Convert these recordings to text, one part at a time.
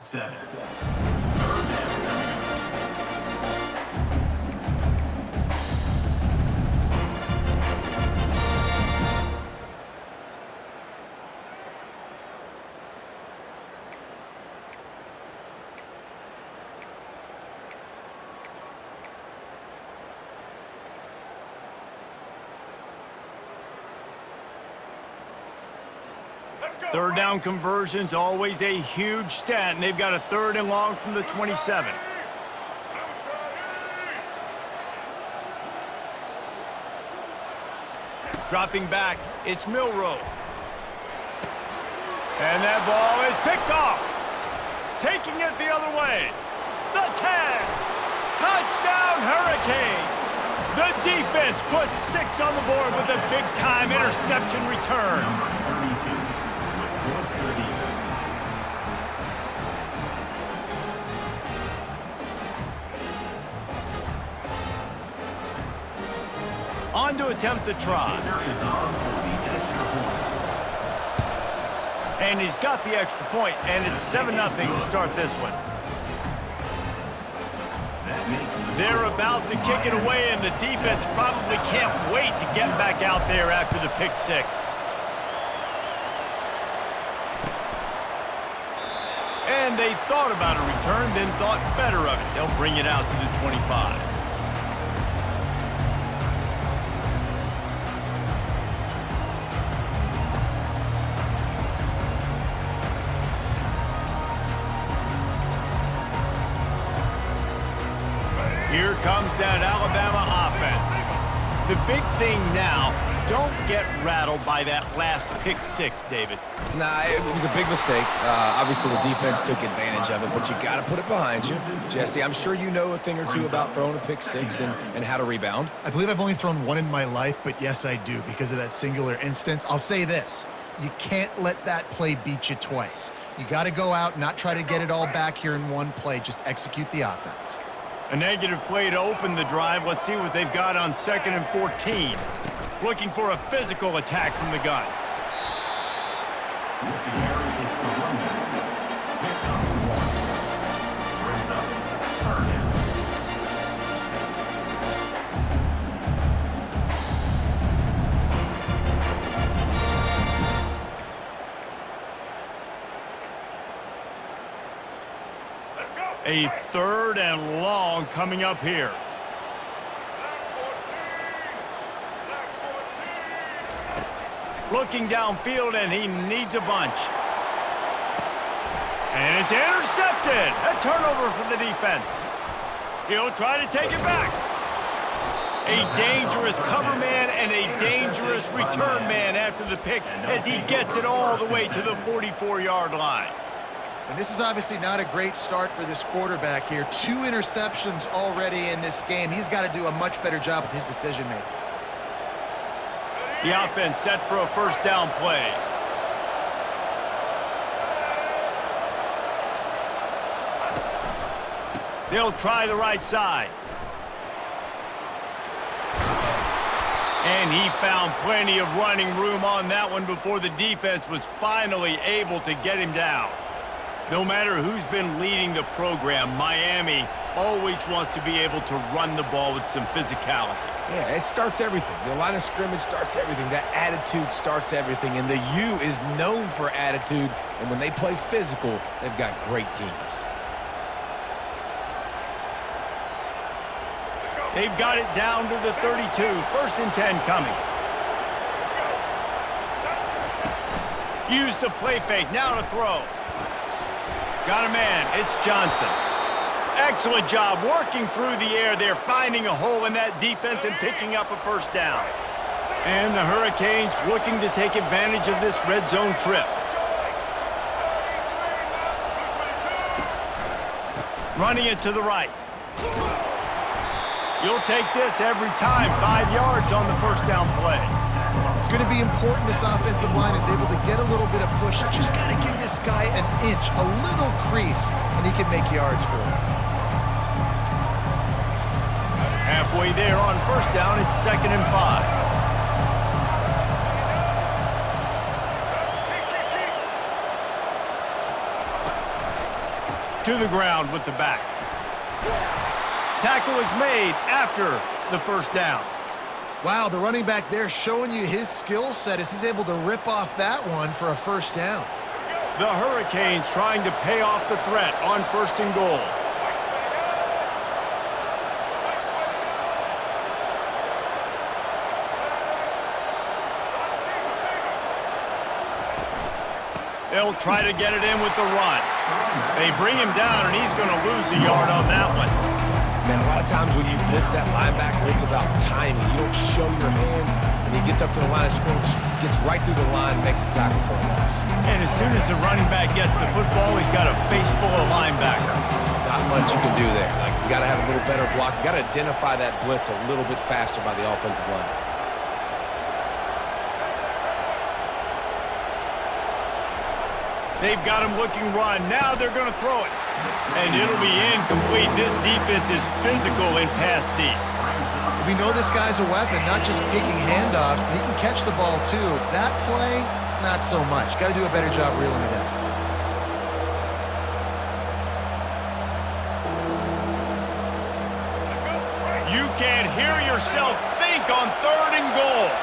7. Third down conversion's always a huge stat, and they've got a 3rd and long from the 27. Dropping back, it's Milroe. And that ball is picked off. Taking it the other way. The 10. Touchdown, Hurricanes. The defense puts 6 on the board with a big-time interception return. On to attempt the try. And he's got the extra point, and it's 7-0 to start this one. They're about to kick it away, and the defense probably can't wait to get back out there after the pick 6. And they thought about a return, then thought better of it. They'll bring it out to the 25. Here comes that Alabama offense. The big thing now, don't get rattled by that last pick 6, David. Nah, it was a big mistake. Obviously, the defense took advantage of it, but you got to put it behind you. Jesse, I'm sure you know a thing or two about throwing a pick 6 and how to rebound. I believe I've only thrown one in my life, but yes, I do because of that singular instance. I'll say this. You can't let that play beat you twice. You got to go out and not try to get it all back here in one play. Just execute the offense. A negative play to open the drive. Let's see what they've got on 2nd and 14. Looking for a physical attack from the gun. A 3rd and long coming up here. Looking downfield, and he needs a bunch. And it's intercepted. A turnover for the defense. He'll try to take it back. A dangerous cover man and a dangerous return man after the pick as he gets it all the way to the 44-yard line. And this is obviously not a great start for this quarterback here. 2 interceptions already in this game. He's got to do a much better job with his decision-making. The offense set for a 1st down play. They'll try the right side. And he found plenty of running room on that one before the defense was finally able to get him down. No matter who's been leading the program, Miami always wants to be able to run the ball with some physicality. Yeah, it starts everything. The line of scrimmage starts everything. That attitude starts everything. And the U is known for attitude. And when they play physical, they've got great teams. They've got it down to the 32. 1st and 10 coming. Use the play fake. Now to throw. Got a man. It's Johnson. Excellent job working through the air there, finding a hole in that defense and picking up a 1st down. And the Hurricanes looking to take advantage of this red zone trip. Running it to the right. You'll take this every time. 5 yards on the 1st down play. It's going to be important this offensive line is able to get a little bit of push. Just got to give this guy an inch, a little crease, and he can make yards for it. Halfway there on 1st down, it's 2nd and 5. to the ground with the back. Tackle is made after the first down. Wow, the running back there showing you his skill set as he's able to rip off that one for a first down. The Hurricanes trying to pay off the threat on 1st and goal. They'll try to get it in with the run. They bring him down, and he's going to lose a yard on that one. Man, a lot of times when you blitz that linebacker, it's about timing. You don't show your hand, and he gets up to the line of scrimmage, gets right through the line, makes the tackle for a loss. And as soon as the running back gets the football, he's got a face full of linebacker. Not much you can do there. Like, you got to have a little better block. You got to identify that blitz a little bit faster by the offensive line. They've got him looking run. Now they're going to throw it. And it'll be incomplete. This defense is physical in pass deep. We know this guy's a weapon, not just taking handoffs, but he can catch the ball too. That play, not so much. Got to do a better job reeling it in. You can't hear yourself think on 3rd and goal.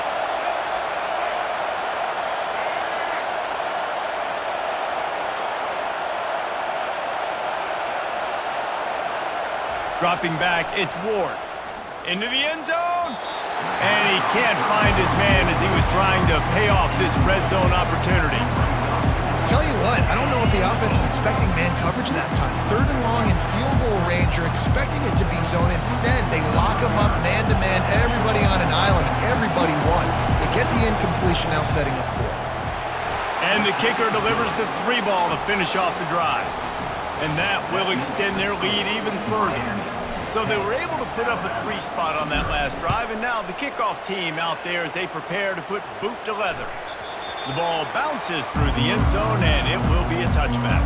Dropping back, it's Ward. Into the end zone. And he can't find his man as he was trying to pay off this red zone opportunity. Tell you what, I don't know if the offense was expecting man coverage that time. 3rd and long in field goal range, you're expecting it to be zone. Instead, they lock him up man-to-man, everybody on an island, everybody won. They get the incompletion, now setting up 4th. And the kicker delivers the 3 ball to finish off the drive. And that will extend their lead even further. So they were able to put up a 3 spot on that last drive, and now the kickoff team out there as they prepare to put boot to leather. The ball bounces through the end zone, and it will be a touchback.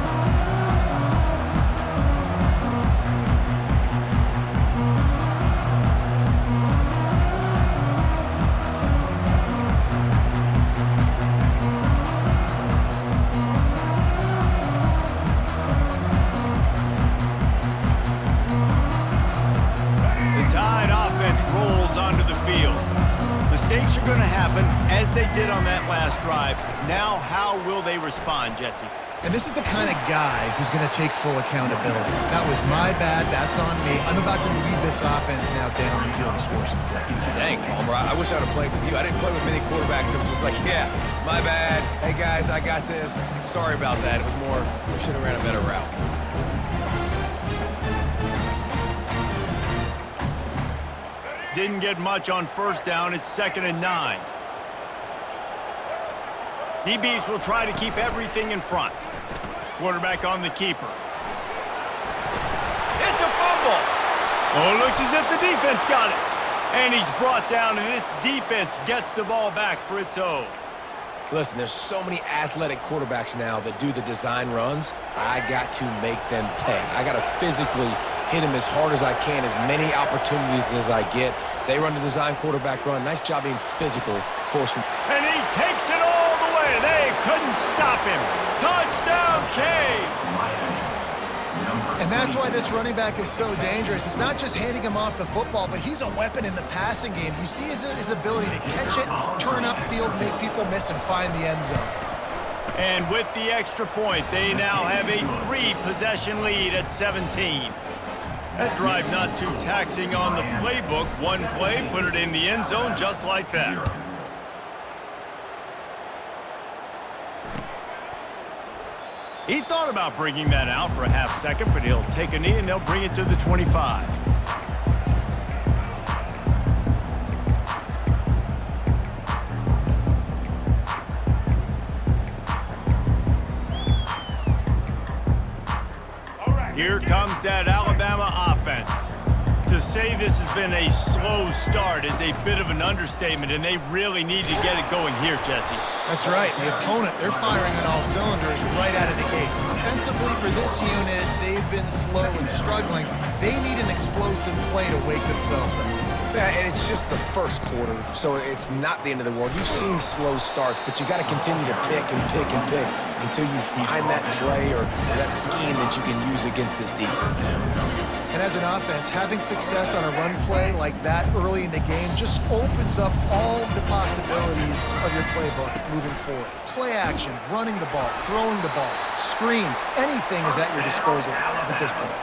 Mistakes are going to happen, as they did on that last drive. Now, how will they respond, Jesse? And this is the kind of guy who's going to take full accountability. That was my bad. That's on me. I'm about to lead this offense now down the field and score some points. Dang, Palmer, I wish I would have played with you. I didn't play with many quarterbacks that were just like, yeah, my bad. Hey, guys, I got this. Sorry about that. It was more, we should have ran a better route. Didn't get much on 1st down. It's 2nd and 9. DBs will try to keep everything in front. Quarterback on the keeper. It's a fumble. Oh, it looks as if the defense got it. And he's brought down, and this defense gets the ball back for its own. Listen, there's so many athletic quarterbacks now that do the design runs. I got to make them pay. I got to physically hit him as hard as I can, as many opportunities as I get. They run the design quarterback run. Nice job being physical, forcing. And he takes it all the way. They couldn't stop him. Touchdown, Canes! And that's why this running back is so dangerous. It's not just handing him off the football, but he's a weapon in the passing game. You see his ability to catch it, turn upfield, make people miss, and find the end zone. And with the extra point, they now have a 3-possession lead at 17. That drive not too taxing on the playbook. One play, put it in the end zone just like that. He thought about bringing that out for a half second, but he'll take a knee and they'll bring it to the 25. Here comes that Alabama offense. To say this has been a slow start is a bit of an understatement, and they really need to get it going here, Jesse. That's right. The opponent, they're firing on all cylinders right out of the gate. Offensively, for this unit, they've been slow and struggling. They need an explosive play to wake themselves up. Yeah, and it's just the first quarter, so it's not the end of the world. You've seen slow starts, but you got to continue to pick and pick and pick until you find that play or that scheme that you can use against this defense. And as an offense, having success on a run play like that early in the game just opens up all the possibilities of your playbook moving forward. Play action, running the ball, throwing the ball, screens, anything is at your disposal at this point.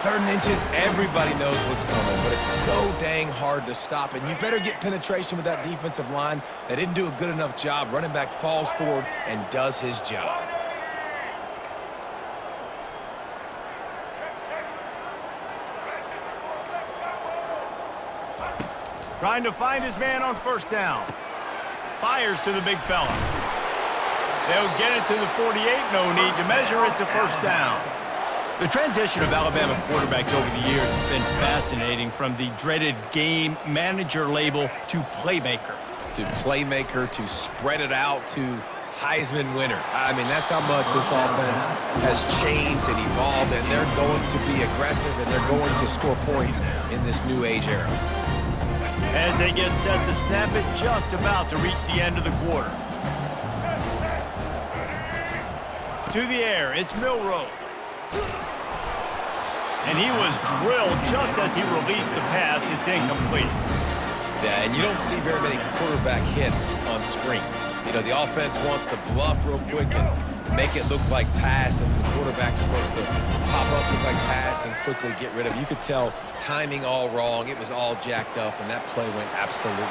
3rd and inches, everybody knows what's coming, but it's so dang hard to stop, and you better get penetration with that defensive line. They didn't do a good enough job. Running back falls forward and does his job. Trying to find his man on 1st down. Fires to the big fella. They'll get it to the 48. No need to measure. It's a 1st down. The transition of Alabama quarterbacks over the years has been fascinating, from the dreaded game manager label to playmaker. To playmaker, to spread it out, to Heisman winner. I mean, that's how much this offense has changed and evolved, and they're going to be aggressive, and they're going to score points in this new age era. As they get set to snap it, just about to reach the end of the quarter. To the air, it's Milroe. And he was drilled just as he released the pass. It's incomplete. Yeah, and you don't see very many quarterback hits on screens. You know, the offense wants to bluff real quick and make it look like pass, and the quarterback's supposed to pop up, look like pass, and quickly get rid of it. You could tell timing all wrong. It was all jacked up, and that play went absolutely.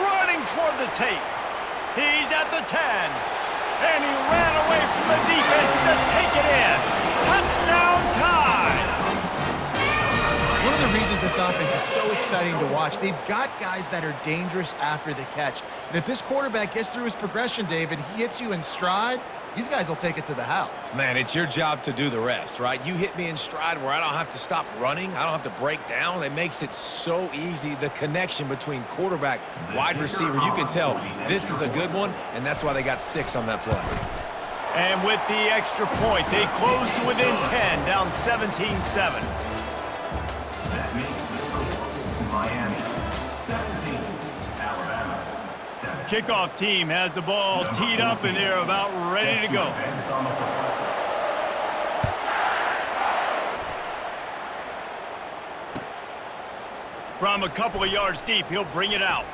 Running toward the tape. He's at the 10. And he ran away from the defense to take it in. Touchdown time! One of the reasons this offense is so exciting to watch, they've got guys that are dangerous after the catch. And if this quarterback gets through his progression, David, he hits you in stride, these guys will take it to the house. Man, it's your job to do the rest, right? You hit me in stride where I don't have to stop running. I don't have to break down. It makes it so easy. The connection between quarterback, wide receiver, you can tell this is a good one, and that's why they got 6 on that play. And with the extra point, they close to within 10, down 17-7. That makes Miami 17, Alabama 7. Kickoff team has the ball teed up, and they're about ready to go. From a couple of yards deep, he'll bring it out.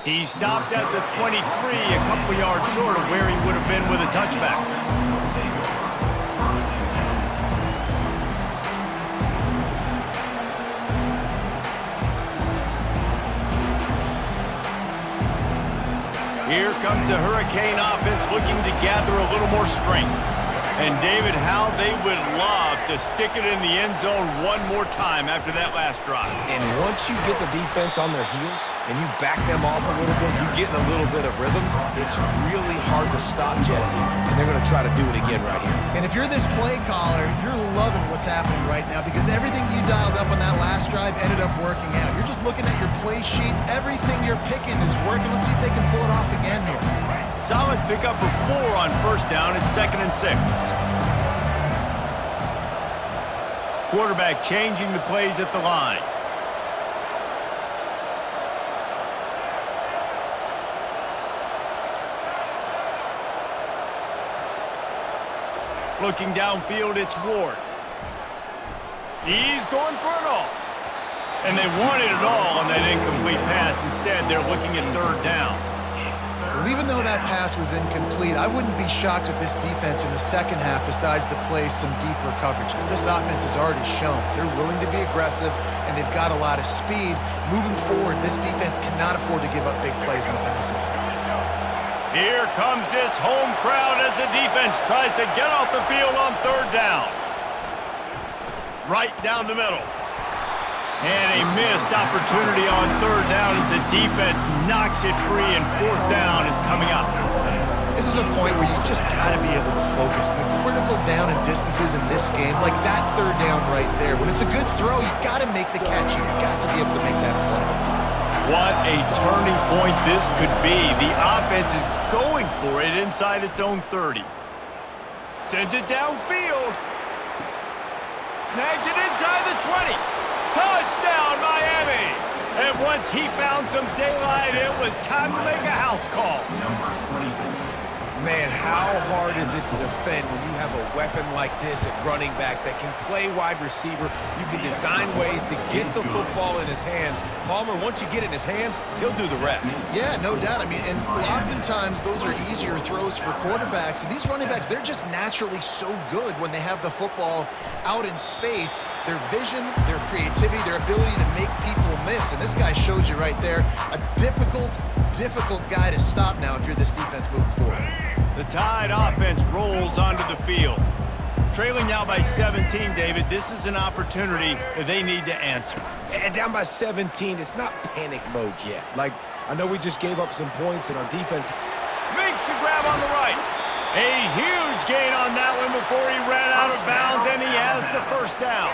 He stopped at the 23, a couple of yards short of where he would have been with a touchback. Here comes the Hurricane offense looking to gather a little more strength. And David, how they would love to stick it in the end zone one more time after that last drive. And once you get the defense on their heels and you back them off a little bit, you get in a little bit of rhythm, it's really hard to stop Jesse, and they're going to try to do it again right here. And if you're this play caller, you're loving what's happening right now, because everything you dialed up on that last drive ended up working out. You're just looking at your play sheet. Everything you're picking is working. Let's see if they can pull it off again here. Solid pickup of 4 on 1st down. It's 2nd and 6. Quarterback changing the plays at the line. Looking downfield, it's Ward. He's going for it all. And they wanted it all on that incomplete pass. Instead, they're looking at 3rd down. Well, even though that pass was incomplete, I wouldn't be shocked if this defense in the second half decides to play some deeper coverages. This offense has already shown they're willing to be aggressive, and they've got a lot of speed. Moving forward, this defense cannot afford to give up big plays in the passing game. Here comes this home crowd as the defense tries to get off the field on 3rd down. Right down the middle. And a missed opportunity on 3rd down as the defense knocks it free, and 4th down is coming up. This is a point where you just got to be able to focus. The critical down and distances in this game, like that 3rd down right there. When it's a good throw, you got to make the catch. You've got to be able to make that play. What a turning point this could be. The offense is going for it inside its own 30. Sends it downfield. Snags it inside the 20. Touchdown, Miami! And once he found some daylight, it was time to make a house call. Number 24. Man, how hard is it to defend when you have a weapon like this at running back that can play wide receiver? You can design ways to get the football in his hand. Palmer, once you get it in his hands, he'll do the rest. Yeah, no doubt. I mean, and oftentimes those are easier throws for quarterbacks. And these running backs, they're just naturally so good when they have the football out in space. Their vision, their creativity, their ability to make people miss. And this guy showed you right there, a difficult guy to stop now if you're this defense moving forward. The Tide offense rolls onto the field. Trailing now by 17, David, this is an opportunity that they need to answer. And down by 17, it's not panic mode yet. Like, I know we just gave up some points and our defense Makes the grab on the right. A huge gain on that one before he ran out of bounds, and he has the first down.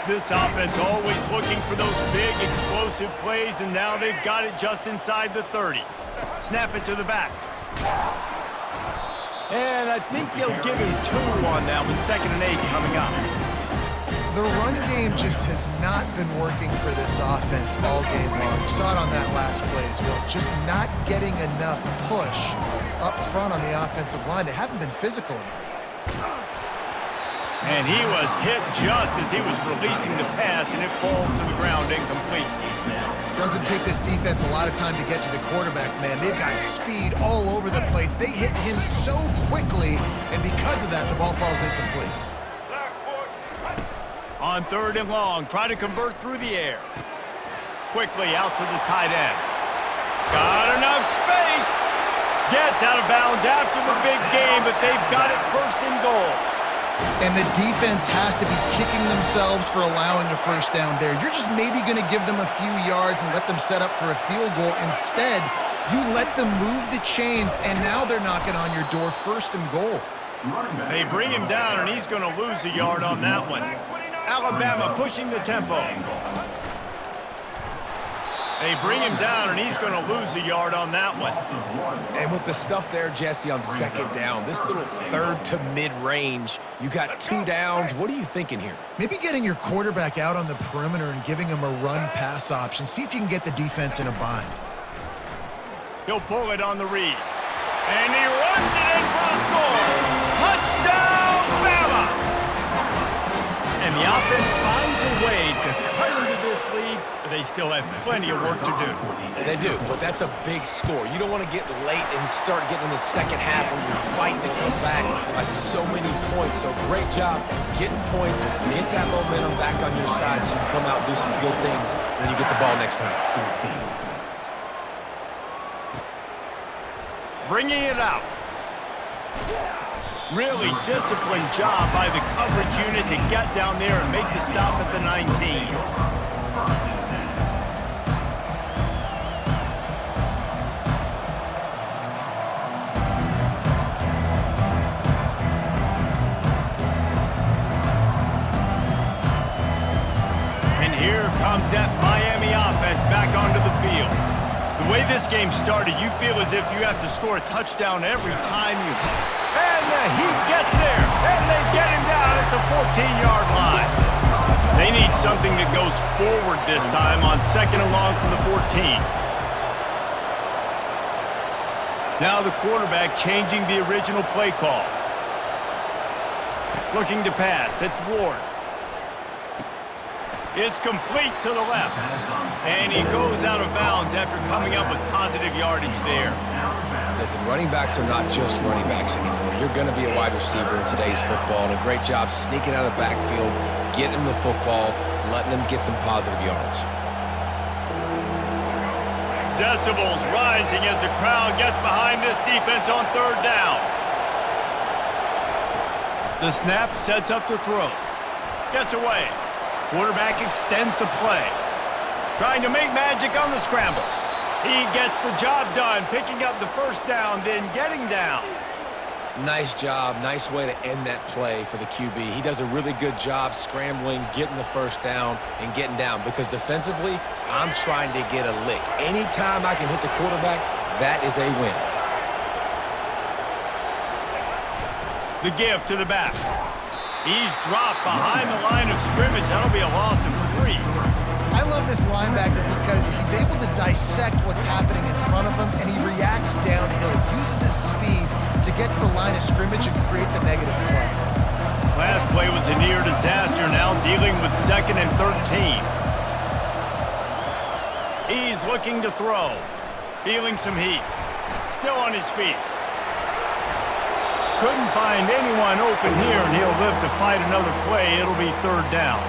This offense always looking for those big, explosive plays, and now they've got it just inside the 30. Snap it to the back. And I think they'll give him 2 on that one, 2nd and 8 coming up. The run game just has not been working for this offense all game long. You saw it on that last play as well. Just not getting enough push up front on the offensive line. They haven't been physical enough. And he was hit just as he was releasing the pass, and it falls to the ground incomplete. Doesn't take this defense a lot of time to get to the quarterback, man. They've got speed all over the place. They hit him so quickly, and because of that, the ball falls incomplete. On 3rd and long, try to convert through the air. Quickly out to the tight end. Got enough space. Gets out of bounds after the big game, but they've got it 1st and goal. And the defense has to be kicking themselves for allowing a first down there. You're just maybe going to give them a few yards and let them set up for a field goal. Instead, you let them move the chains, and now they're knocking on your door 1st and goal. They bring him down, and he's going to lose a yard on that one. Alabama pushing the tempo. They bring him down, and he's going to lose a yard on that one. And with the stuff there, Jesse, on 2nd down, this little 3rd to mid-range, you got 2 downs. What are you thinking here? Maybe getting your quarterback out on the perimeter and giving him a run-pass option. See if you can get the defense in a bind. He'll pull it on the read. And he runs it in for the score. Touchdown, Bama! And the offense finds a way to cut into this lead, but they still have plenty of work to do. And they do, but that's a big score. You don't want to get late and start getting in the 2nd half when you're fighting to come back by so many points. So great job getting points, get that momentum back on your side so you can come out and do some good things when you get the ball next time. Bringing it out. Really disciplined job by the coverage unit to get down there and make the stop at the 19. And here comes that Miami offense back onto the field. The way this game started, you feel as if you have to score a touchdown every time you hit. And he gets there, and they get him down at the 14-yard line. They need something that goes forward this time on 2nd and long from the 14. Now the quarterback changing the original play call. Looking to pass, it's Ward. It's complete to the left. And he goes out of bounds after coming up with positive yardage there. Listen, running backs are not just running backs anymore. You're going to be a wide receiver in today's football, and a great job sneaking out of the backfield, getting them the football, letting them get some positive yards. Decibels rising as the crowd gets behind this defense on 3rd down. The snap sets up the throw. Gets away. Quarterback extends the play. Trying to make magic on the scramble. He gets the job done, picking up the 1st down, then getting down. Nice job. Nice way to end that play for the QB. He does a really good job scrambling, getting the 1st down, and getting down. Because defensively, I'm trying to get a lick. Anytime I can hit the quarterback, that is a win. The give to the back. He's dropped behind the line of scrimmage. That'll be a loss of 3. 3. I love this linebacker because he's able to dissect what's happening in front of him, and he reacts downhill, uses his speed to get to the line of scrimmage and create the negative play. Last play was a near disaster, now dealing with 2nd and 13. He's looking to throw. Feeling some heat. Still on his feet. Couldn't find anyone open here, and he'll live to fight another play. It'll be 3rd down.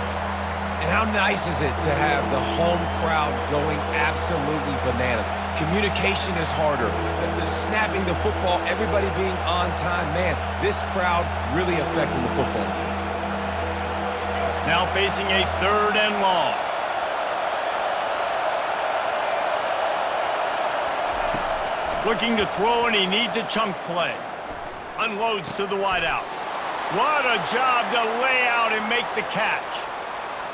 And how nice is it to have the home crowd going absolutely bananas? Communication is harder. The snapping the football, everybody being on time. Man, this crowd really affecting the football game. Now facing a 3rd and long. Looking to throw, and he needs a chunk play. Unloads to the wideout. What a job to lay out and make the catch.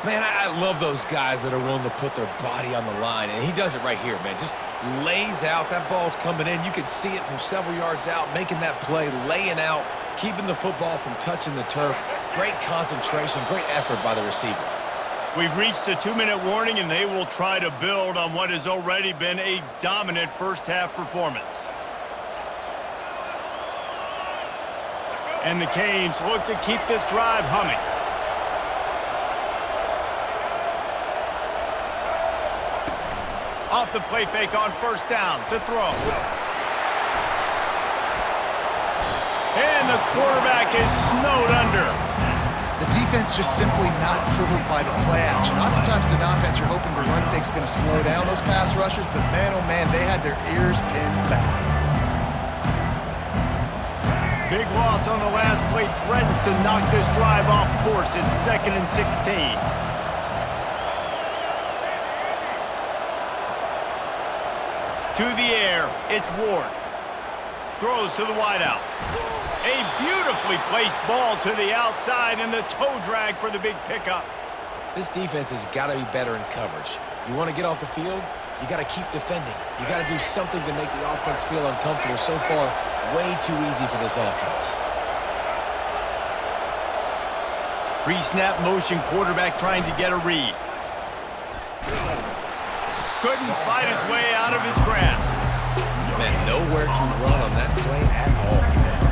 Man, I love those guys that are willing to put their body on the line, and he does it right here, man. Just lays out. That ball's coming in. You can see it from several yards out, making that play, laying out, keeping the football from touching the turf. Great concentration, great effort by the receiver. We've reached the 2-minute warning, and they will try to build on what has already been a dominant first-half performance. And the Canes look to keep this drive humming. Off the play fake on 1st down to throw. And the quarterback is snowed under. The defense just simply not fooled by the play action. Oftentimes in offense, you're hoping the run fake's going to slow down those pass rushers, but man, oh man, they had their ears pinned back. Big loss on the last play threatens to knock this drive off course. It's 2nd and 16. To the air, it's Ward. Throws to the wideout. A beautifully placed ball to the outside, and the toe drag for the big pickup. This defense has got to be better in coverage. You want to get off the field, you got to keep defending. You got to do something to make the offense feel uncomfortable. So far, way too easy for this offense. Pre-snap motion, quarterback trying to get a read. Couldn't fight his way out of his grasp. Man, nowhere to run on that play at all.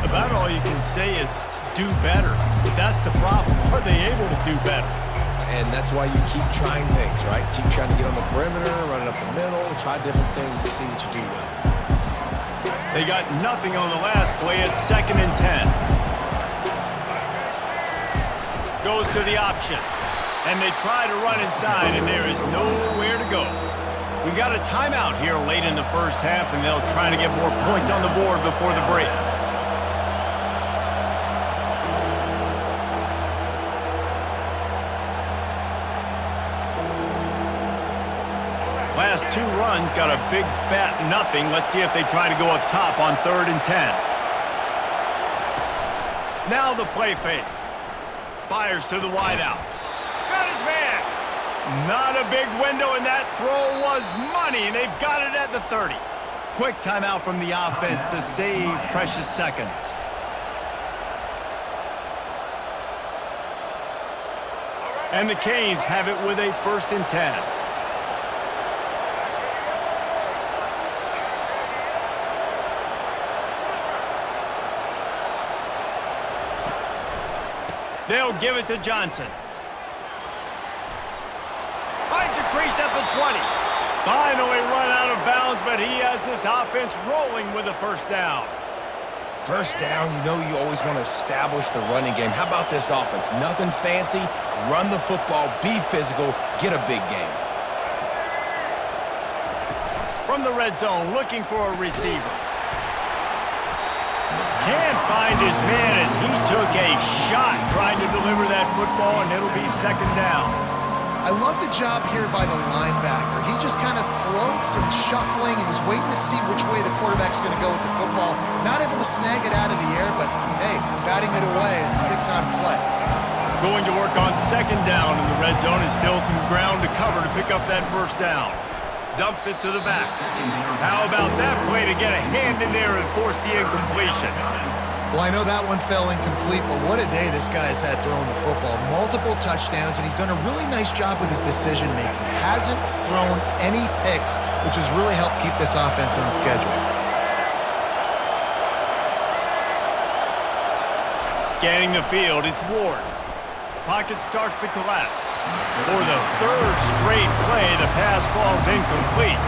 About all you can say is do better. But that's the problem. Are they able to do better? And that's why you keep trying things, right? Keep trying to get on the perimeter, running up the middle, try different things to see what you do well. They got nothing on the last play. It's 2nd and 10. Goes to the option. And they try to run inside, and there is nowhere to go. We got a timeout here late in the first half, and they'll try to get more points on the board before the break. Last 2 runs got a big fat nothing. Let's see if they try to go up top on 3rd and 10. Now the play fake. Fires to the wideout. Got his man. Not a big window, and that throw was money, and they've got it at the 30. Quick timeout from the offense to save precious seconds. And the Canes have it with a 1st and 10. They'll give it to Johnson. Finds a crease at the 20. Finally run out of bounds, but he has this offense rolling with a 1st down. First down, you know you always want to establish the running game. How about this offense? Nothing fancy. Run the football, be physical, get a big game. From the red zone, looking for a receiver. Can't find his man as he took a shot trying to deliver that football, and it'll be 2nd down. I love the job here by the linebacker. He just kind of floats and shuffling, and he's waiting to see which way the quarterback's going to go with the football. Not able to snag it out of the air, but hey, batting it away. It's a big-time play. Going to work on 2nd down in the red zone, and still some ground to cover to pick up that 1st down. Dumps it to the back. How about that play to get a hand in there and force the incompletion? Well, I know that one fell incomplete, but what a day this guy has had throwing the football. Multiple touchdowns, and he's done a really nice job with his decision-making. Hasn't thrown any picks, which has really helped keep this offense on schedule. Scanning the field, it's Ward. Pocket starts to collapse. For the third straight play, the pass falls incomplete.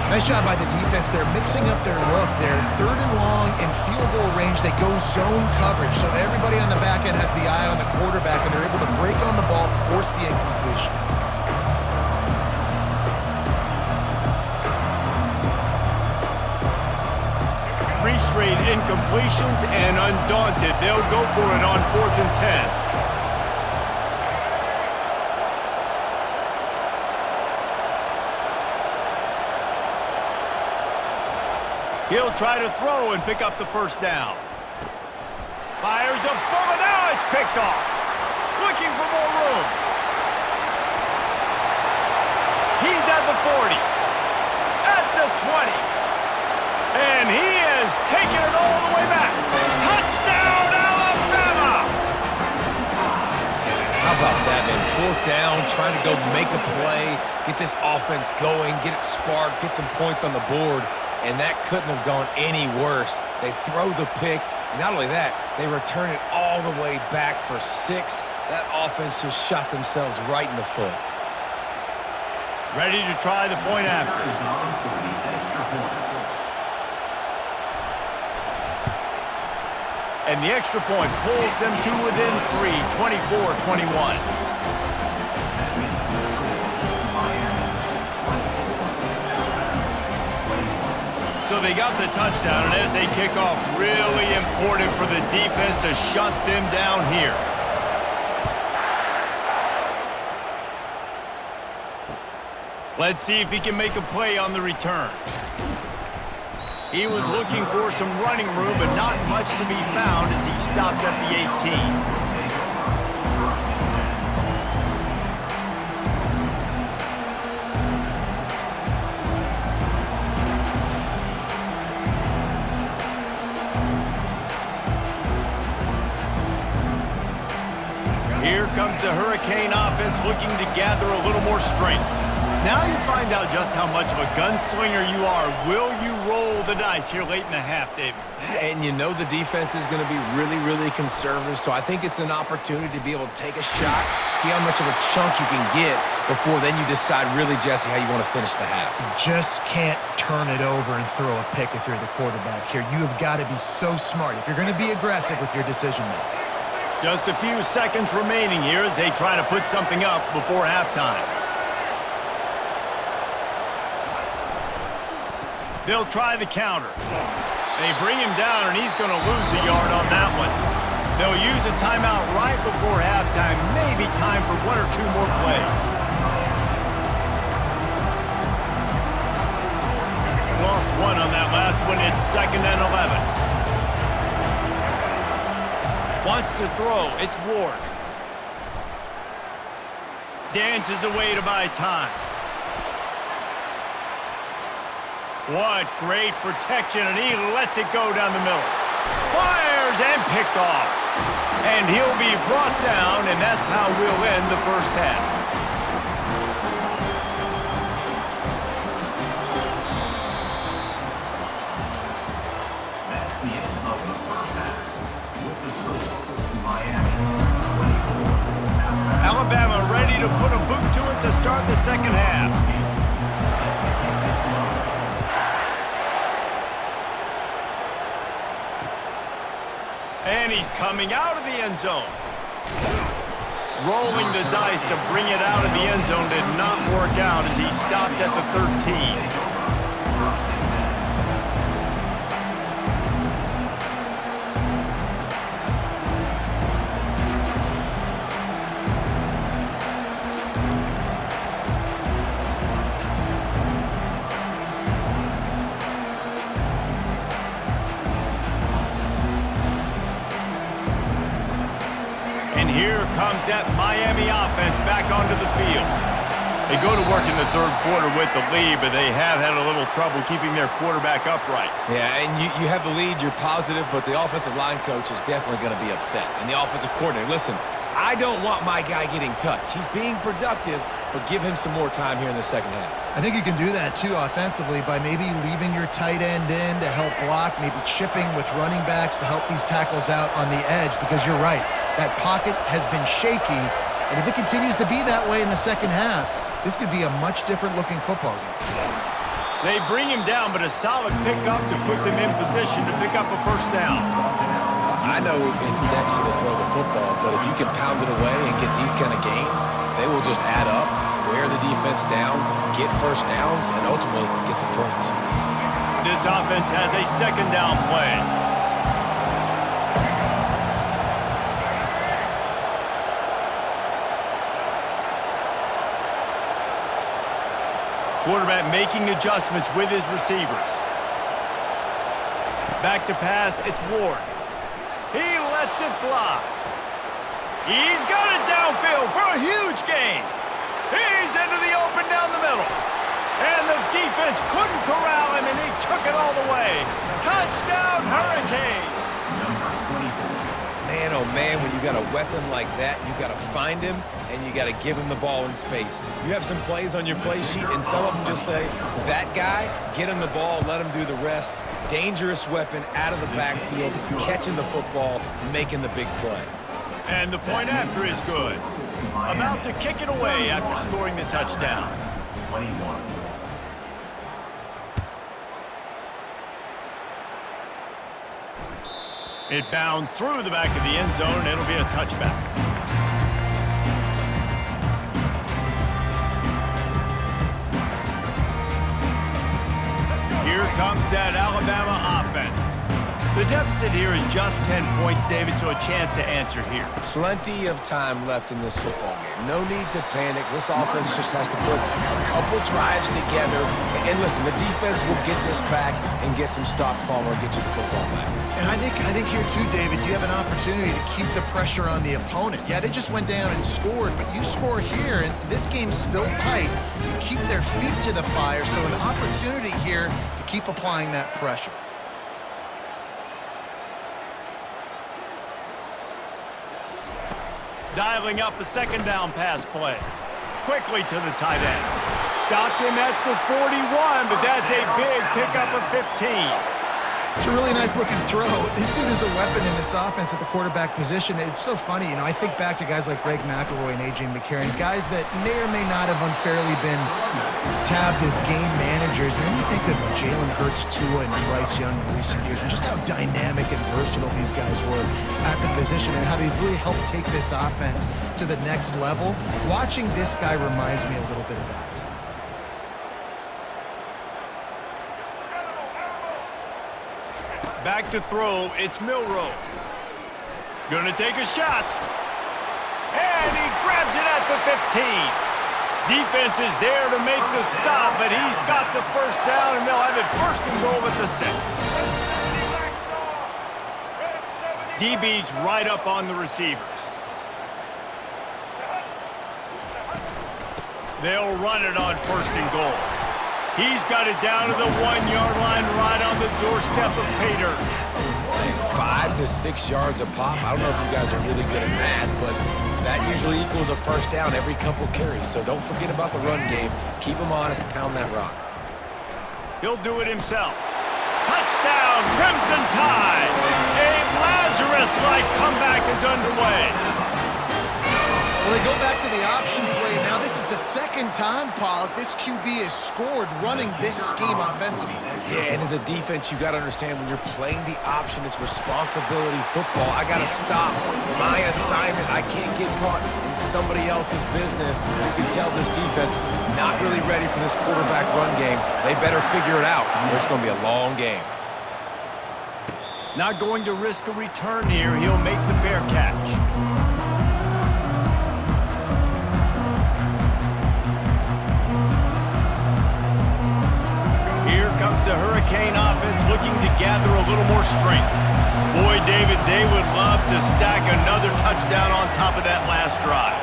Nice job by the defense. They're mixing up their look. They're third and long in field goal range. They go zone coverage, so everybody on the back end has the eye on the quarterback, and they're able to break on the ball, force the incompletion. 3 straight incompletions, and undaunted, they'll go for it on 4th and 10. He'll try to throw and pick up the first down. Fires a bullet. Now it's picked off. Looking for more room. He's at the 40. At the 20. And he is taking it all the way back. Touchdown, Alabama! How about that, man? 4th down, trying to go make a play, get this offense going, get it sparked, get some points on the board. And that couldn't have gone any worse. They throw the pick, and not only that, they return it all the way back for 6. That offense just shot themselves right in the foot. Ready to try the point after. And the extra point pulls them to within 3, 24-21. So they got the touchdown, and as they kick off, really important for the defense to shut them down here. Let's see if he can make a play on the return. He was looking for some running room, but not much to be found as he stopped at the 18. Here comes the Hurricane offense looking to gather a little more strength. Now you find out just how much of a gunslinger you are. Will you roll the dice here late in the half, David? And you know the defense is going to be really, really conservative, so I think it's an opportunity to be able to take a shot, see how much of a chunk you can get before then you decide really, Jesse, how you want to finish the half. You just can't turn it over and throw a pick if you're the quarterback here. You have got to be so smart if you're going to be aggressive with your decision-making. Just a few seconds remaining here as they try to put something up before halftime. They'll try the counter. They bring him down, and he's going to lose a yard on that one. They'll use a timeout right before halftime. Maybe time for 1 or 2 more plays. Lost 1 on that last one. It's 2nd and 11. Wants to throw. It's Ward. Dances away to buy time. What great protection, and he lets it go down the middle. Fires and picked off. And he'll be brought down, and that's how we'll end the first half. That's the end of the first half. With the score, Miami 24. Alabama ready to put a boot to it to start the second half. And he's coming out of the end zone. Rolling the dice to bring it out of the end zone did not work out as he stopped at the 13. Here comes that Miami offense back onto the field. They go to work in the third quarter with the lead, but they have had a little trouble keeping their quarterback upright. Yeah, and you have the lead, you're positive, but the offensive line coach is definitely going to be upset. And the offensive coordinator, listen, I don't want my guy getting touched. He's being productive, but give him some more time here in the second half. I think you can do that, too, offensively, by maybe leaving your tight end in to help block, maybe chipping with running backs to help these tackles out on the edge, because you're right. That pocket has been shaky, and if it continues to be that way in the second half, this could be a much different-looking football game. They bring him down, but a solid pickup to put them in position to pick up a first down. I know it's sexy to throw the football, but if you can pound it away and get these kind of gains, they will just add up, wear the defense down, get first downs, and ultimately get some points. This offense has a second down play. Quarterback making adjustments with his receivers. Back to pass, it's Ward. He lets it fly. He's got it downfield for a huge gain. He's into the open down the middle. And the defense couldn't corral him, and he took it all the way. Touchdown, Hurricanes! Man, oh man, when you got a weapon like that, you got to find him, and you got to give him the ball in space. You have some plays on your play sheet, and some of them just say, that guy, get him the ball, let him do the rest. Dangerous weapon out of the backfield, catching the football, making the big play. And the point after is good. About to kick it away after scoring the touchdown. 21. It bounds through the back of the end zone, and it'll be a touchback. Here comes that Alabama offense. The deficit here is just 10 points, David, so a chance to answer here. Plenty of time left in this football game. No need to panic. This offense just has to put a couple drives together. And listen, the defense will get this back and get some stop follow and get you the football back. And I think here too, David, you have an opportunity to keep the pressure on the opponent. Yeah, they just went down and scored, but you score here, and this game's still tight. You keep their feet to the fire, so an opportunity here to keep applying that pressure. Dialing up a second down pass play. Quickly to the tight end. Stopped him at the 41, but that's a big pickup of 15. It's a really nice-looking throw. This dude is a weapon in this offense at the quarterback position. It's so funny, I think back to guys like Greg McElroy and A.J. McCarron, guys that may or may not have unfairly been tabbed as game managers. And then you think of Jalen Hurts, Tua, and Bryce Young in recent years, and just how dynamic and versatile these guys were at the position and how they've really helped take this offense to the next level. Watching this guy reminds me a little bit of that. Back to throw, it's Milroe. Gonna take a shot. And he grabs it at the 15. Defense is there to make the stop, but he's got the first down, and they'll have it first and goal at the 6. DB's right up on the receivers. They'll run it on first and goal. He's got it down to the 1-yard line right on the doorstep of Pater. 5 to 6 yards a pop. I don't know if you guys are really good at math, but that usually equals a first down every couple carries. So don't forget about the run game. Keep them honest, pound that rock. He'll do it himself. Touchdown, Crimson Tide! A Lazarus-like comeback is underway. Well, they go back to the option play. Now, this is the second time, Pollock, this QB has scored running this scheme offensively. Yeah, and as a defense, you got to understand when you're playing the option, it's responsibility football. I got to stop my assignment. I can't get caught in somebody else's business. You can tell this defense not really ready for this quarterback run game. They better figure it out, or it's going to be a long game. Not going to risk a return here. He'll make the fair catch. Here comes the Hurricane offense looking to gather a little more strength. Boy, David, they would love to stack another touchdown on top of that last drive.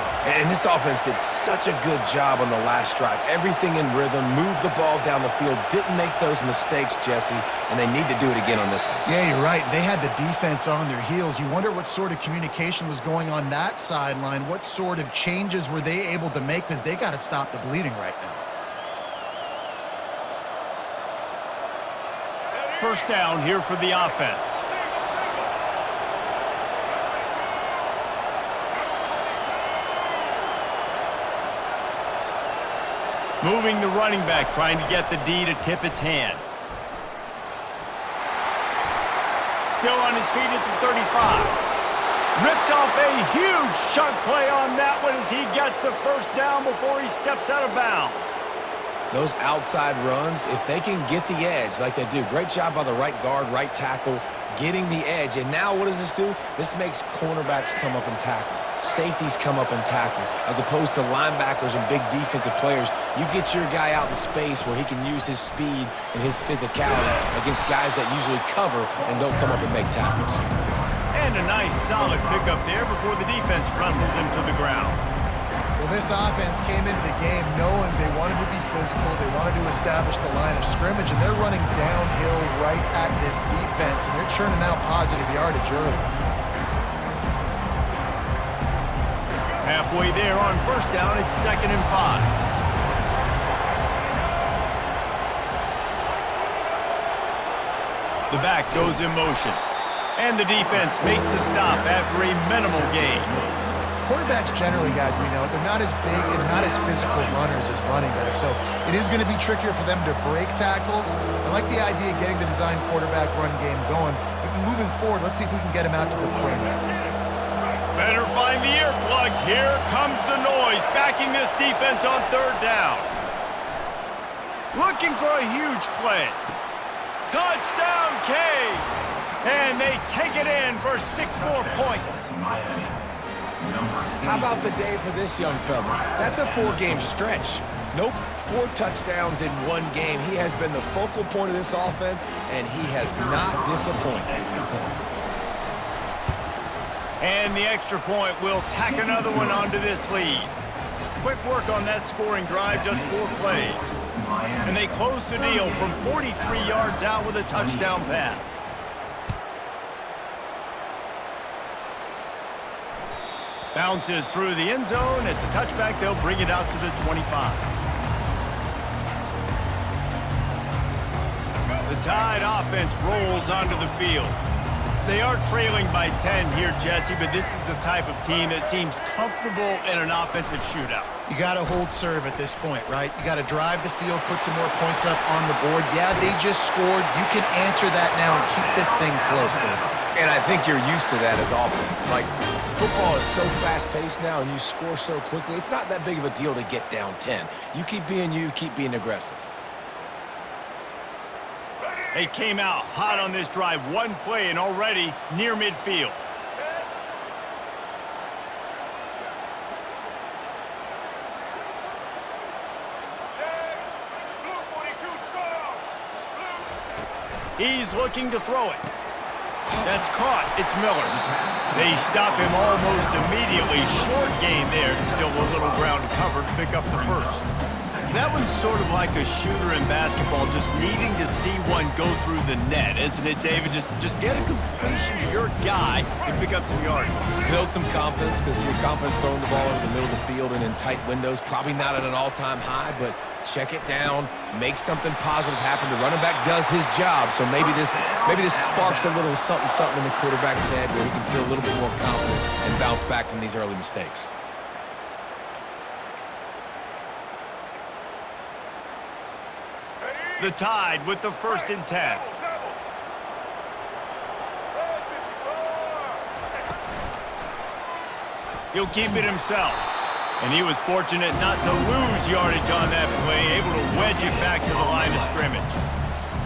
And this offense did such a good job on the last drive. Everything in rhythm, moved the ball down the field, didn't make those mistakes, Jesse, and they need to do it again on this one. Yeah, you're right. They had the defense on their heels. You wonder what sort of communication was going on that sideline. What sort of changes were they able to make, because they got to stop the bleeding right now. First down here for the offense. Moving the running back, trying to get the D to tip its hand. Still on his feet at the 35. Ripped off a huge chunk play on that one as he gets the first down before he steps out of bounds. Those outside runs, if they can get the edge like they do, great job by the right guard, right tackle, getting the edge. And now what does this do? This makes cornerbacks come up and tackle. Safeties come up and tackle. As opposed to linebackers and big defensive players, you get your guy out in space where he can use his speed and his physicality against guys that usually cover and don't come up and make tackles. And a nice solid pickup there before the defense wrestles him to the ground. Well, this offense came into the game knowing they wanted to be physical, they wanted to establish the line of scrimmage, and they're running downhill right at this defense, and they're churning out positive yardage early. Halfway there on first down, it's 2nd and 5. The back goes in motion. And the defense makes the stop after a minimal gain. Quarterbacks generally, guys, we know, they're not as big and not as physical runners as running backs, so it is going to be trickier for them to break tackles. I like the idea of getting the design quarterback run game going, but moving forward, let's see if we can get him out to the perimeter. Better find the earplugs. Here comes the noise, backing this defense on 3rd down. Looking for a huge play. Touchdown, Canes! And they take it in for 6 more points. How about the day for this young fella? That's a 4-game stretch. Nope, 4 touchdowns in 1 game. He has been the focal point of this offense, and he has not disappointed. And the extra point will tack another one onto this lead. Quick work on that scoring drive, just 4 plays. And they close the deal from 43 yards out with a touchdown pass. Bounces through the end zone. It's a touchback. They'll bring it out to the 25. The Tide offense rolls onto the field. They are trailing by 10 here, Jesse, but this is the type of team that seems comfortable in an offensive shootout. You got to hold serve at this point, right? You got to drive the field, put some more points up on the board. Yeah, they just scored. You can answer that now and keep this thing close, David. And I think you're used to that as offense. Like, football is so fast-paced now and you score so quickly, it's not that big of a deal to get down 10. You keep being you, keep being aggressive. They came out hot on this drive. 1 play and already near midfield. He's looking to throw it. That's caught. It's Miller. They stop him almost immediately. Short gain there. Still a little ground covered to pick up the first. That one's sort of like a shooter in basketball, just needing to see one go through the net, isn't it, David? Just get a completion to your guy and pick up some yardage. Build some confidence, because your confidence throwing the ball over the middle of the field and in tight windows, probably not at an all-time high, but check it down, make something positive happen. The running back does his job, so maybe this sparks a little something in the quarterback's head where he can feel a little bit more confident and bounce back from these early mistakes. The Tide with the 1st and 10. He'll keep it himself. And he was fortunate not to lose yardage on that play, able to wedge it back to the line of scrimmage.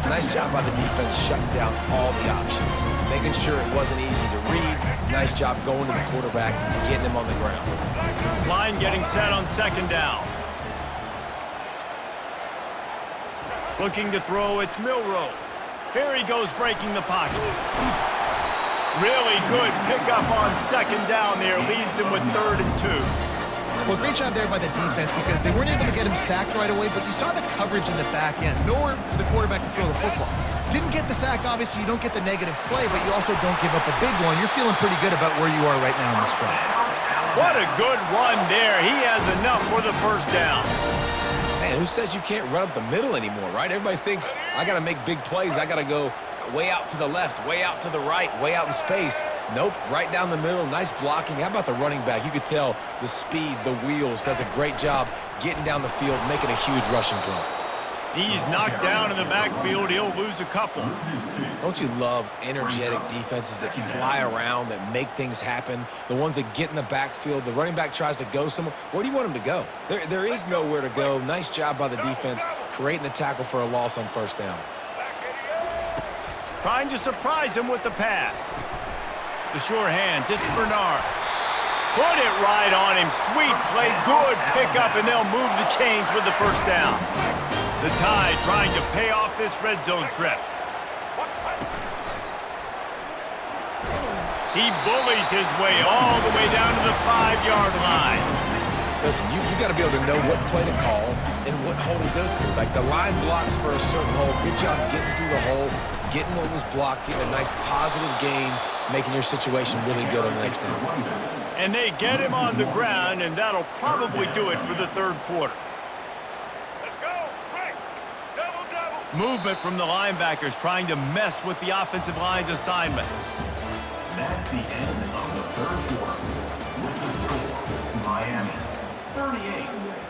Nice job by the defense shutting down all the options, making sure it wasn't easy to read. Nice job going to the quarterback, getting him on the ground. Line getting set on 2nd down. Looking to throw, it's Milroe. Here he goes breaking the pocket. Really good pickup on 2nd down there. Leaves him with 3rd and 2. Well, great job there by the defense because they weren't able to get him sacked right away, but you saw the coverage in the back end. Nowhere for the quarterback to throw the football. Didn't get the sack, obviously. You don't get the negative play, but you also don't give up a big one. You're feeling pretty good about where you are right now in this drive. What a good run there. He has enough for the first down. Man, who says you can't run up the middle anymore, right? Everybody thinks, I got to make big plays. I got to go way out to the left, way out to the right, way out in space. Nope, right down the middle. Nice blocking. How about the running back? You could tell the speed, the wheels, does a great job getting down the field, making a huge rushing play. He's knocked down in the backfield. He'll lose a couple. Don't you love energetic defenses that fly around, that make things happen? The ones that get in the backfield. The running back tries to go somewhere. Where do you want him to go? There is nowhere to go. Nice job by the defense creating the tackle for a loss on first down. Trying to surprise him with the pass. The sure hands. It's Bernard. Put it right on him. Sweet play. Good pickup, and they'll move the chains with the first down. The Tide trying to pay off this red zone trip. He bullies his way all the way down to the 5-yard line. Listen, you got to be able to know what play to call and what hole to go through. Like the line blocks for a certain hole. Good job getting through the hole, getting what was blocked, getting a nice positive gain, making your situation really good on the next down. And they get him on the ground, and that'll probably do it for the third quarter. Movement from the linebackers trying to mess with the offensive line's assignments. That's the end of the third quarter. With the score, Miami 38,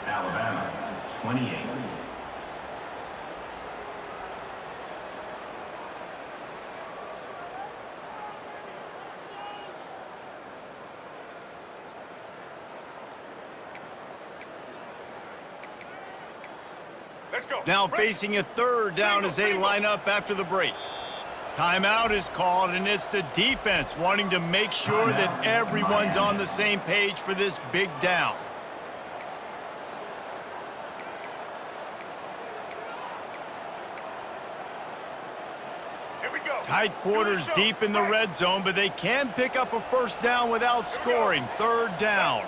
Alabama 28. Now facing a third down as they line up after the break. Timeout is called, and it's the defense wanting to make sure that everyone's on the same page for this big down. Here we go. Tight quarters deep in the red zone, but they can pick up a first down without scoring. Third down.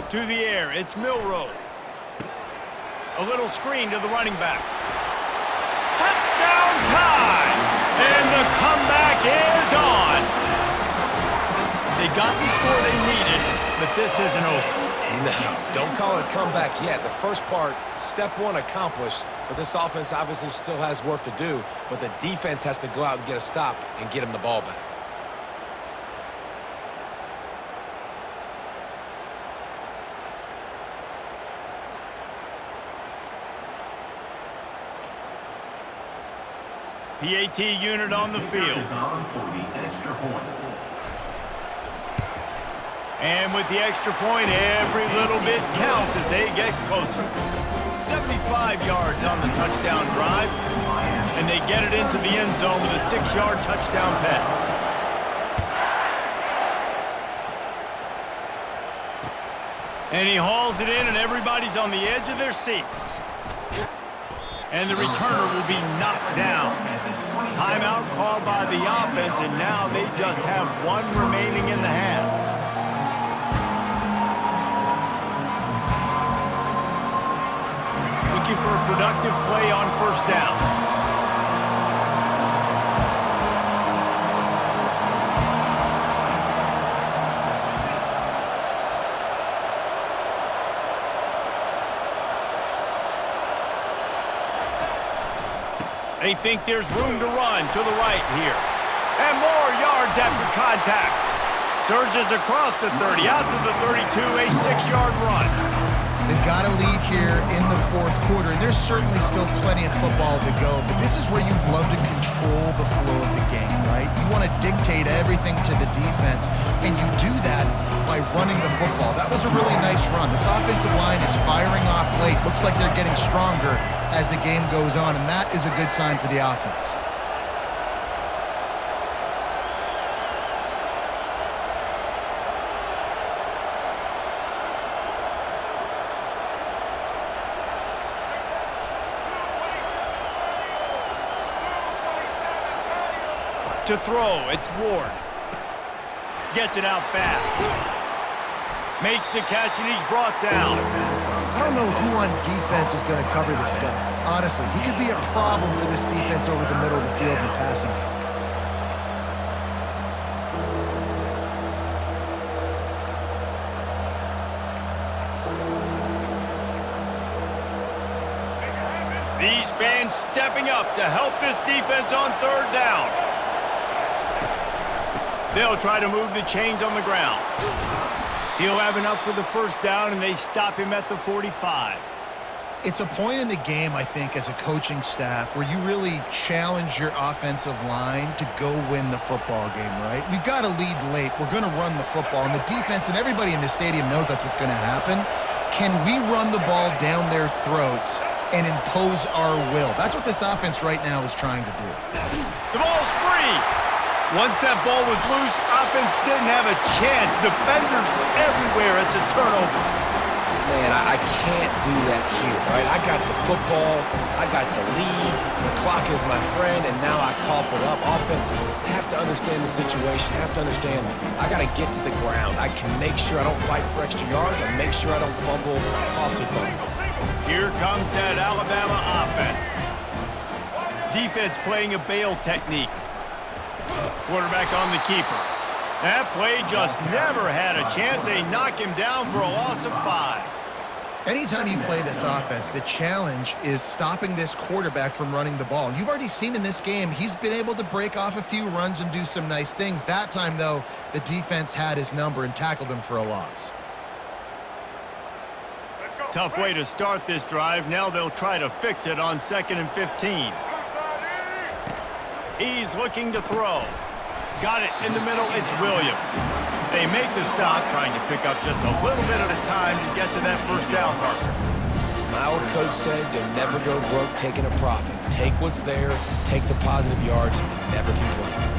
To the air, it's Milroe. A little screen to the running back. Touchdown time! And the comeback is on. They got the score they needed, but this isn't over. No, don't call it a comeback yet. The first part, step one accomplished, but this offense obviously still has work to do, but the defense has to go out and get a stop and get him the ball back. PAT unit on the field. Is on for the extra point. And with the extra point, every little bit counts as they get closer. 75 yards on the touchdown drive, and they get it into the end zone with a 6-yard touchdown pass. And he hauls it in, and everybody's on the edge of their seats. And the returner will be knocked down. Timeout called by the offense, and now they just have one remaining in the half. Looking for a productive play on first down. They think there's room to run to the right here. And more yards after contact. Surges across the 30, out to the 32, a 6-yard run. They've got a lead here in the fourth quarter, and there's certainly still plenty of football to go, but this is where you'd love to control the flow of the game, right? You want to dictate everything to the defense, and you do that by running the football. That was a really nice run. This offensive line is firing off late. Looks like they're getting stronger as the game goes on, and that is a good sign for the offense. To throw, it's Ward. Gets it out fast. Makes the catch, and he's brought down. I don't know who on defense is going to cover this guy. Honestly, he could be a problem for this defense over the middle of the field in the passing game. These fans stepping up to help this defense on third down. They'll try to move the chains on the ground. He'll have enough for the first down, and they stop him at the 45. It's a point in the game, I think, as a coaching staff where you really challenge your offensive line to go win the football game, right? We've got to lead late. We're going to run the football, and the defense and everybody in the stadium knows that's what's going to happen. Can we run the ball down their throats and impose our will? That's what this offense right now is trying to do. The ball's free. Once that ball was loose, offense didn't have a chance. Defenders everywhere. It's a turnover. Man, I can't do that here, right? I got the football, I got the lead, the clock is my friend, and now I cough it up. Offense, have to understand the situation, have to understand I got to get to the ground. I can make sure I don't fight for extra yards and make sure I don't fumble, costly fumble. Here comes that Alabama offense. Defense playing a bail technique. Quarterback on the keeper. That play just never had a chance. They knock him down for a loss of 5. Anytime you play this offense, the challenge is stopping this quarterback from running the ball. You've already seen in this game, he's been able to break off a few runs and do some nice things. That time, though, the defense had his number and tackled him for a loss. Tough way to start this drive. Now they'll try to fix it on 2nd and 15. He's looking to throw. Got it in the middle. It's Williams. They make the stop, trying to pick up just a little bit at a time to get to that first down marker. My old coach said you'll never go broke taking a profit. Take what's there, take the positive yards, and never complain.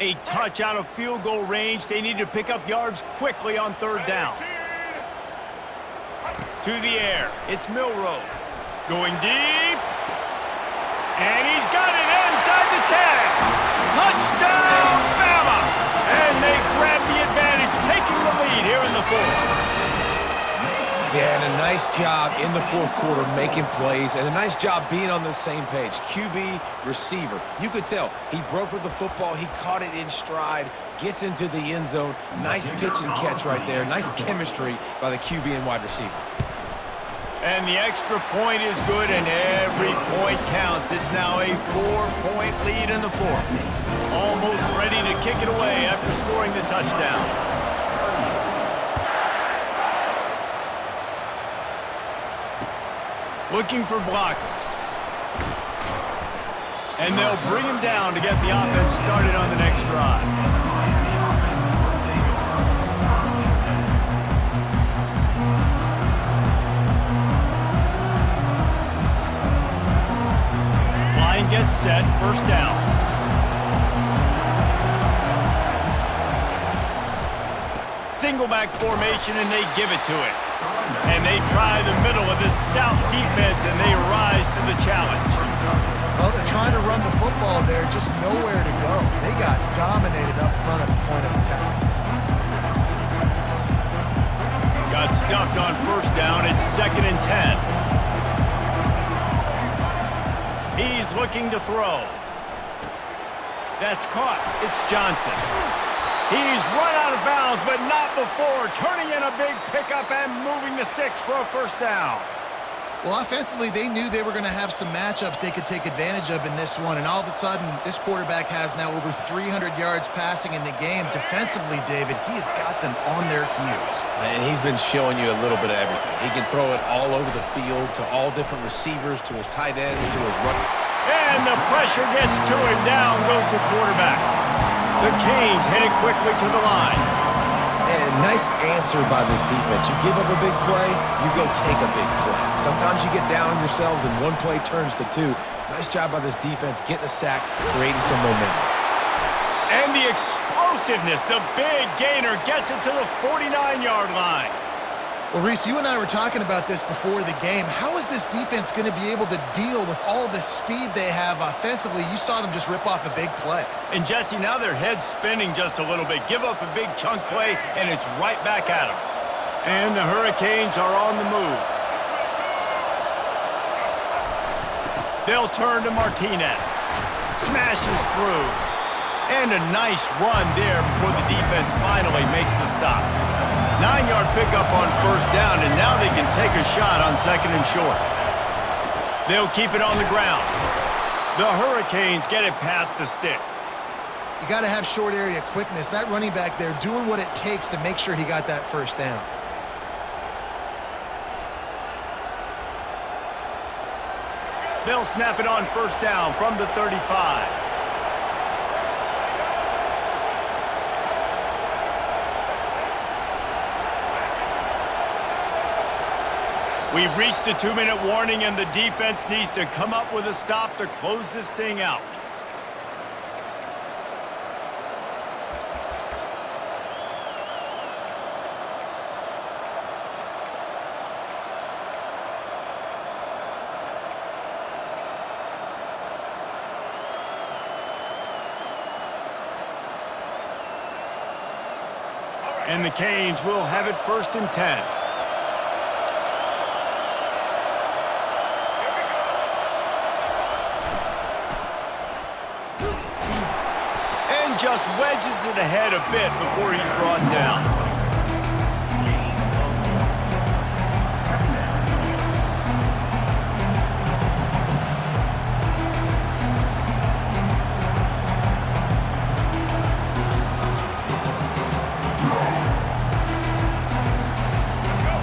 A touch out of field goal range. They need to pick up yards quickly on third down. To the air. It's Milroe. Going deep. And he's got it inside the 10. Touchdown, Bama! And they grab the advantage, taking the lead here in the fourth. Yeah, and a nice job in the fourth quarter making plays, and a nice job being on the same page. QB, receiver. You could tell he broke with the football. He caught it in stride, gets into the end zone. Nice pitch and catch right there. Nice chemistry by the QB and wide receiver. And the extra point is good, and every point counts. It's now a 4-point lead in the fourth. Almost ready to kick it away after scoring the touchdown. Looking for blockers. And they'll bring him down to get the offense started on the next drive. Line gets set, first down. Single back formation, and they give it to it. And they try the middle of this stout defense, and they rise to the challenge. Well, they're trying to run the football there, just nowhere to go. They got dominated up front at the point of attack. Got stuffed on first down. It's 2nd and 10. He's looking to throw. That's caught. It's Johnson. He's run out of bounds, but not before turning in a big pickup and moving the sticks for a first down. Well, offensively, they knew they were going to have some matchups they could take advantage of in this one, and all of a sudden, this quarterback has now over 300 yards passing in the game. Defensively, David, he has got them on their heels. And he's been showing you a little bit of everything. He can throw it all over the field to all different receivers, to his tight ends, to his run. And the pressure gets to him. Down goes the quarterback. The Canes headed quickly to the line. And nice answer by this defense. You give up a big play, you go take a big play. Sometimes you get down on yourselves and one play turns to two. Nice job by this defense getting a sack, creating some momentum. And the explosiveness, the big gainer gets it to the 49-yard line. Well, Reese, you and I were talking about this before the game. How is this defense going to be able to deal with all the speed they have offensively? You saw them just rip off a big play. And Jesse, now their head's spinning just a little bit. Give up a big chunk play, and it's right back at them. And the Hurricanes are on the move. They'll turn to Martinez. Smashes through. And a nice run there before the defense finally makes the stop. 9-yard pickup on first down, and now they can take a shot on second and short. They'll keep it on the ground. The Hurricanes get it past the sticks. You got to have short area quickness. That running back there doing what it takes to make sure he got that first down. They'll snap it on first down from the 35. We've reached the 2-minute warning, and the defense needs to come up with a stop to close this thing out. And the Canes will have it 1st and 10. Just wedges it ahead a bit before he's brought down.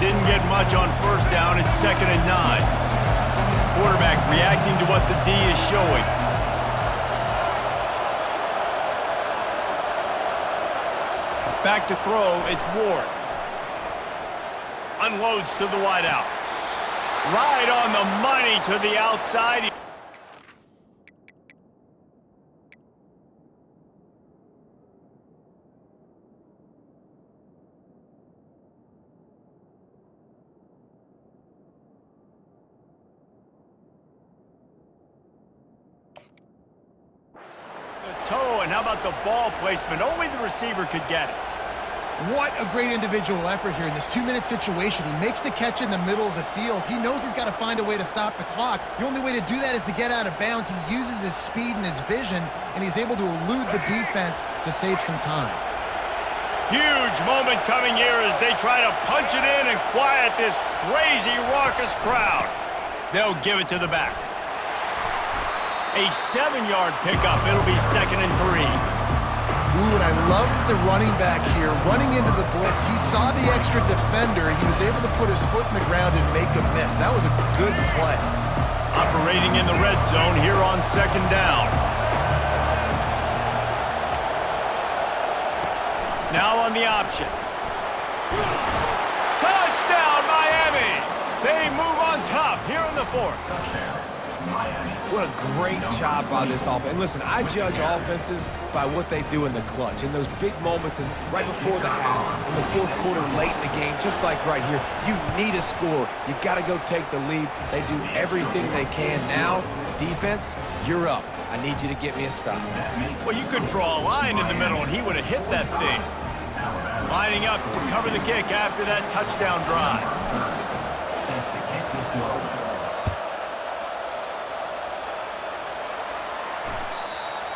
Didn't get much on first down. It's 2nd and 9. Quarterback reacting to what the D is showing. Back to throw, it's Ward. Unloads to the wideout. Right on the money to the outside. The toe, and how about the ball placement? Only the receiver could get it. What a great individual effort here in this 2-minute situation. He makes the catch in the middle of the field. He knows he's got to find a way to stop the clock. The only way to do that is to get out of bounds. He uses his speed and his vision, and he's able to elude the defense to save some time. Huge moment coming here as they try to punch it in and quiet this crazy, raucous crowd. They'll give it to the back. A 7-yard pickup. It'll be 2nd and 3. Ooh, and I love the running back here. Running into the blitz, he saw the extra defender. He was able to put his foot in the ground and make a miss. That was a good play. Operating in the red zone here on 2nd down. Now on the option. Touchdown, Miami! They move on top here in the 4th. What a great job by this offense. And listen, I judge offenses by what they do in the clutch. In those big moments and right before the half, in the 4th quarter, late in the game, just like right here, you need a score. You got to go take the lead. They do everything they can. Now, defense, you're up. I need you to get me a stop. Well, you could draw a line in the middle, and he would have hit that thing. Lining up to cover the kick after that touchdown drive. Set to kick this one.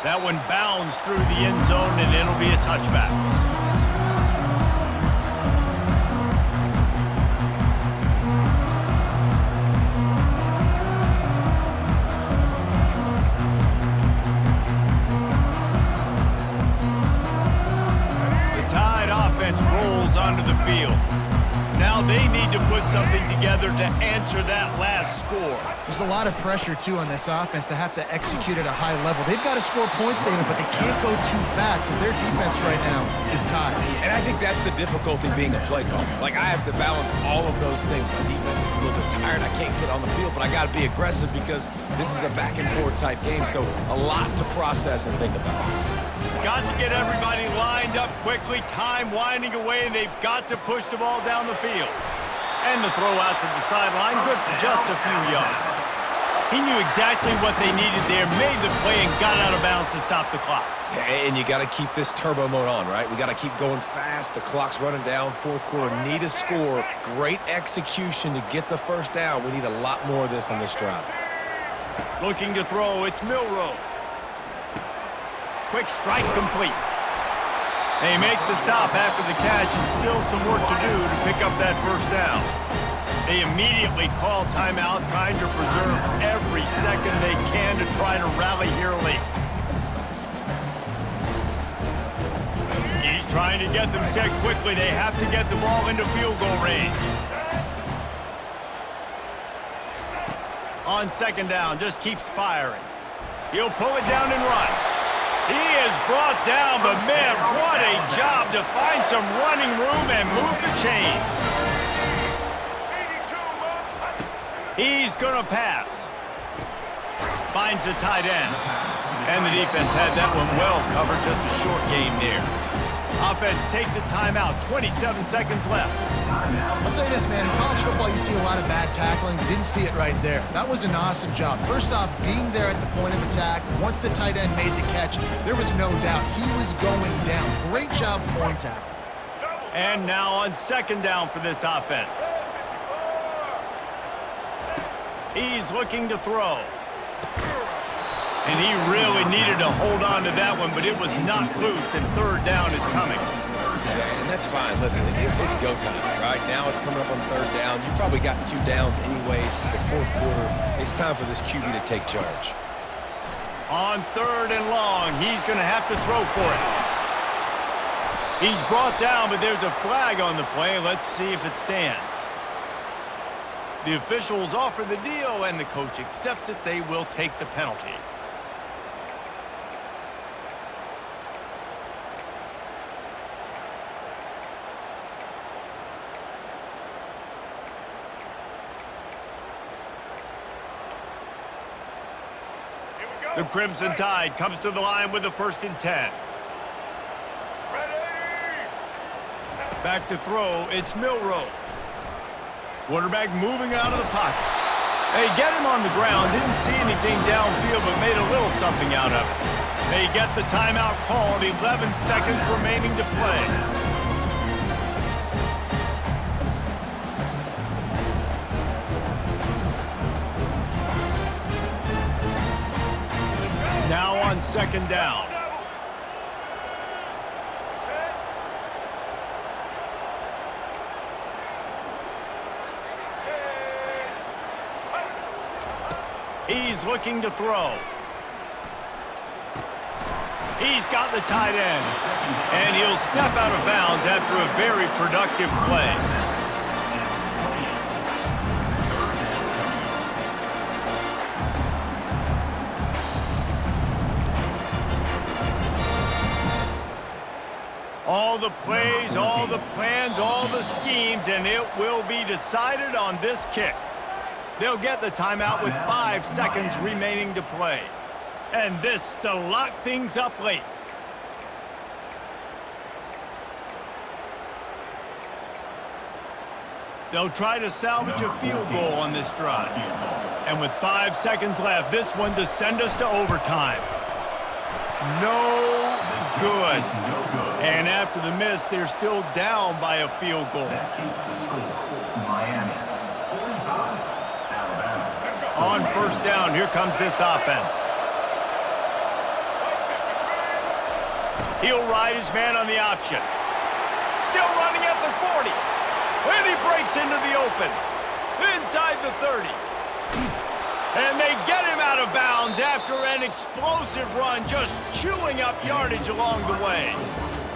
That one bounds through the end zone, and it'll be a touchback. The Tide offense rolls onto the field. Now they need to put something together to answer that last score. There's a lot of pressure, too, on this offense to have to execute at a high level. They've got to score points, David, but they can't go too fast because their defense right now is tied. And I think that's the difficulty being a play caller. Like, I have to balance all of those things. My defense is a little bit tired. I can't get on the field, but I got to be aggressive because this is a back-and-forth type game, so a lot to process and think about. Got to get everybody lined up quickly. Time winding away, and they've got to push the ball down the field. And the throw out to the sideline, good for just a few yards. He knew exactly what they needed there, made the play, and got out of bounds to stop the clock. Yeah, and you got to keep this turbo mode on, right? We got to keep going fast. The clock's running down. Fourth quarter, need a score. Great execution to get the first down. We need a lot more of this on this drive. Looking to throw, it's Milroe. Quick strike complete. They make the stop after the catch, and still some work to do to pick up that first down. They immediately call timeout, trying to preserve every second they can to try to rally here late. He's trying to get them set quickly. They have to get the ball into field goal range. On second down, just keeps firing. He'll pull it down and run. He is brought down, but man, what a job to find some running room and move the chains. He's going to pass. Finds the tight end. And the defense had that one well covered, just a short game there. Offense takes a timeout, 27 seconds left. I'll say this, man. In college football, you see a lot of bad tackling. You didn't see it right there. That was an awesome job. First off, being there at the point of attack. Once the tight end made the catch, there was no doubt he was going down. Great job form tackle. And now on second down for this offense. He's looking to throw. And he really needed to hold on to that one, but it was not loose, and third down is coming. Yeah, and that's fine. Listen, it's go time, right? Now it's coming up on third down. You probably got 2 downs anyways. It's the fourth quarter. It's time for this QB to take charge. On third and long, he's going to have to throw for it. He's brought down, but there's a flag on the play. Let's see if it stands. The officials offer the deal, and the coach accepts it. They will take the penalty. The Crimson Tide comes to the line with the 1st and 10. Back to throw, it's Milroe. Quarterback moving out of the pocket. They get him on the ground, didn't see anything downfield, but made a little something out of it. They get the timeout called, 11 seconds remaining to play. Now on second down. He's looking to throw. He's got the tight end. And he'll step out of bounds after a very productive play. All the plays, all the plans, all the schemes, and it will be decided on this kick. They'll get the timeout with 5 seconds remaining to play. And this to lock things up late. They'll try to salvage a field goal on this drive. And with 5 seconds left, this one to send us to overtime. No good. And after the miss, they're still down by a field goal. That keeps the score. Miami 45, Alabama. On first down, here comes this offense. He'll ride his man on the option. Still running at the 40. And he breaks into the open. Inside the 30. And they get him out of bounds after an explosive run, just chewing up yardage along the way.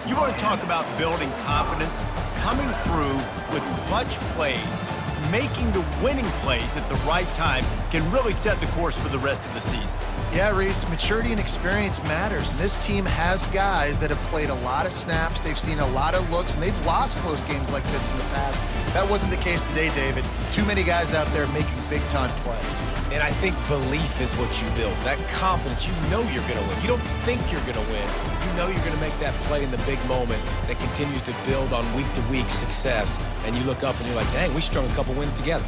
You want to talk about building confidence? Coming through with clutch plays, making the winning plays at the right time can really set the course for the rest of the season. Yeah, Reese, maturity and experience matters. And this team has guys that have played a lot of snaps. They've seen a lot of looks, and they've lost close games like this in the past. That wasn't the case today, David. Too many guys out there making big-time plays. And I think belief is what you build. That confidence, you know you're going to win. You don't think you're going to win. You know you're going to make that play in the big moment that continues to build on week-to-week success. And you look up and you're like, dang, we strung a couple wins together.